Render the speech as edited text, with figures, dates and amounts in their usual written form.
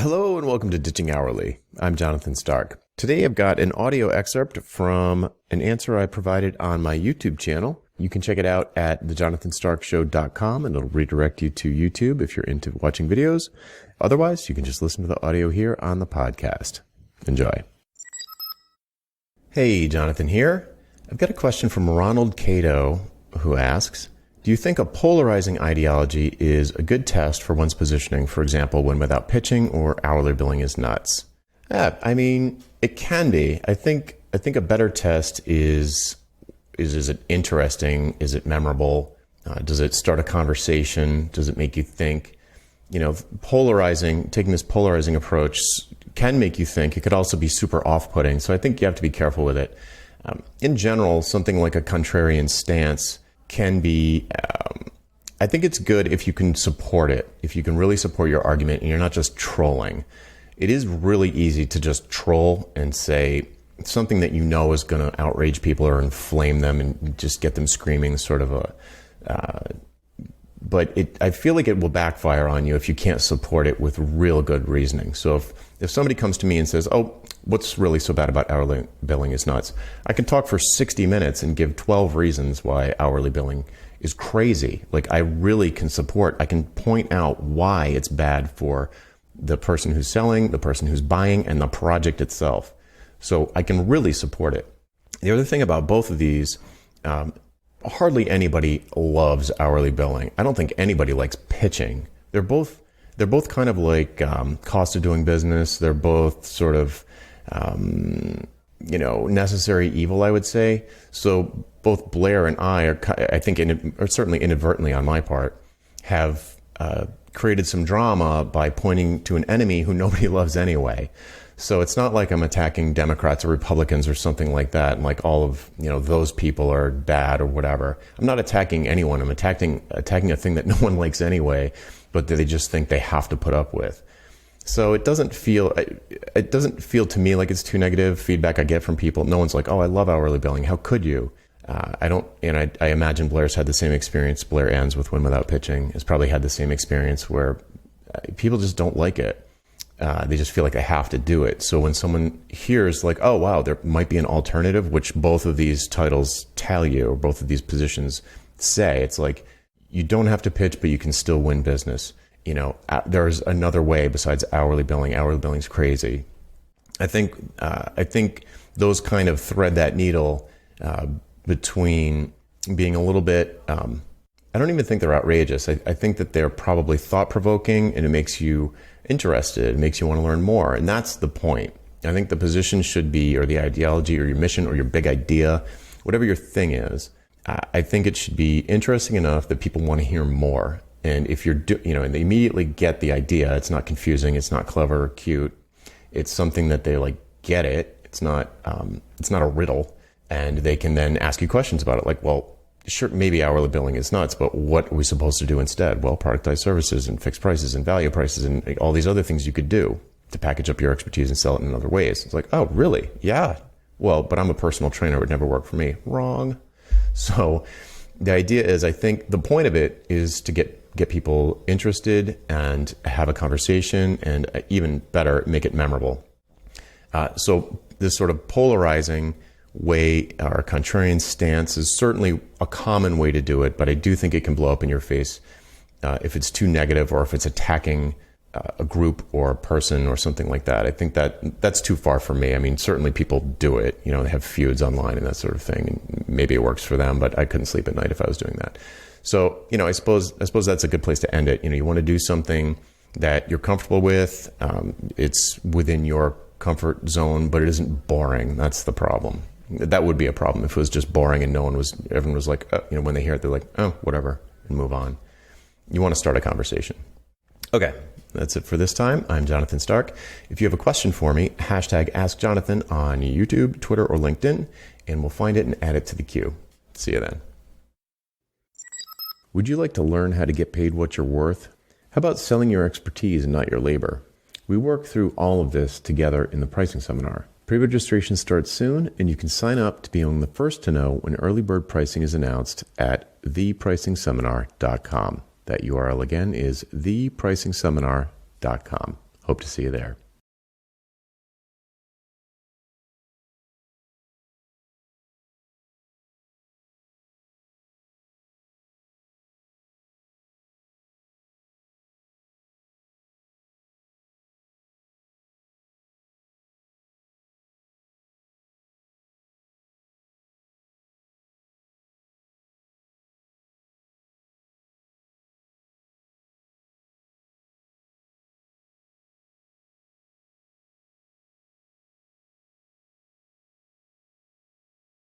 Hello and welcome to Ditching Hourly. I'm Jonathan Stark. Today I've got an audio excerpt from an answer I provided on my YouTube channel. You can check it out at thejonathanstarkshow.com and it'll redirect you to YouTube if you're into watching videos. Otherwise, you can just listen to the audio here on the podcast. Enjoy. Hey, Jonathan here. I've got a question from Ronald Cato who asks, do you think a polarizing ideology is a good test for one's positioning, for example, when without pitching or hourly billing is nuts? It can be. I think a better test is it interesting? Is it memorable? Does it start a conversation? Does it make you think? Taking this polarizing approach can make you think. It could also be super off-putting. So I think you have to be careful with it. In general, something like a contrarian stance can be, I think it's good if you can support it, if you can really support your argument and you're not just trolling. It is really easy to just troll and say something that you know is going to outrage people or inflame them and just get them screaming but I feel like it will backfire on you if you can't support it with real good reasoning. So if somebody comes to me and says, oh, what's really so bad about hourly billing is nuts, I can talk for 60 minutes and give 12 reasons why hourly billing is crazy. Like I can point out why it's bad for the person who's selling, the person who's buying, and the project itself. So I can really support it. The other thing about both of these, hardly anybody loves hourly billing. I don't think anybody likes pitching. They're both kind of like cost of doing business. They're both sort of necessary evil, I would say. So both Blair and I are certainly inadvertently on my part, have created some drama by pointing to an enemy who nobody loves anyway. So it's not like I'm attacking Democrats or Republicans or something like that, and like all of those people are bad or whatever. I'm not attacking anyone. I'm attacking a thing that no one likes anyway, but that they just think they have to put up with. So it doesn't feel to me like it's too negative feedback I get from people. No one's like, oh, I love hourly billing. How could you? I don't, and I imagine Blair's had the same experience. Blair ends with Win Without Pitching has probably had the same experience where people just don't like it. They just feel like they have to do it. So when someone hears like, oh, wow, there might be an alternative, which both of these titles tell you, or both of these positions say, it's like, you don't have to pitch, but you can still win business. There's another way besides hourly billing. Hourly billing's crazy. I think those kind of thread that needle between being a little bit, I don't even think they're outrageous. I think that they're probably thought-provoking, and it makes you interested. It makes you want to learn more. And that's the point. I think the position should be, or the ideology, or your mission, or your big idea, whatever your thing is, I think it should be interesting enough that people want to hear more. And if and they immediately get the idea, it's not confusing, it's not clever or cute, it's something that they like get it. It's not a riddle, and they can then ask you questions about it. Like, well, sure, maybe hourly billing is nuts, but what are we supposed to do instead? Well, productized services and fixed prices and value prices and all these other things you could do to package up your expertise and sell it in other ways. It's like, oh, really? Yeah. Well, but I'm a personal trainer. It would never work for me. Wrong. So the idea is, I think the point of it is to get people interested and have a conversation, and even better, make it memorable. So this sort of polarizing way, or contrarian stance, is certainly a common way to do it, but I do think it can blow up in your face if it's too negative, or if it's attacking a group or a person or something like that. I think that's too far for me. I mean, certainly people do it, they have feuds online and that sort of thing, and maybe it works for them, but I couldn't sleep at night if I was doing that. So, I suppose that's a good place to end it. You want to do something that you're comfortable with. It's within your comfort zone, but it isn't boring. That's the problem. That would be a problem if it was just boring and everyone was like, when they hear it, they're like, oh, whatever, and move on. You want to start a conversation. Okay, that's it for this time. I'm Jonathan Stark. If you have a question for me, #AskJonathan on YouTube, Twitter, or LinkedIn, and we'll find it and add it to the queue. See you then. Would you like to learn how to get paid what you're worth? How about selling your expertise and not your labor? We work through all of this together in the pricing seminar. Pre-registration starts soon, and you can sign up to be among the first to know when early bird pricing is announced at thepricingseminar.com. That URL again is thepricingseminar.com. Hope to see you there.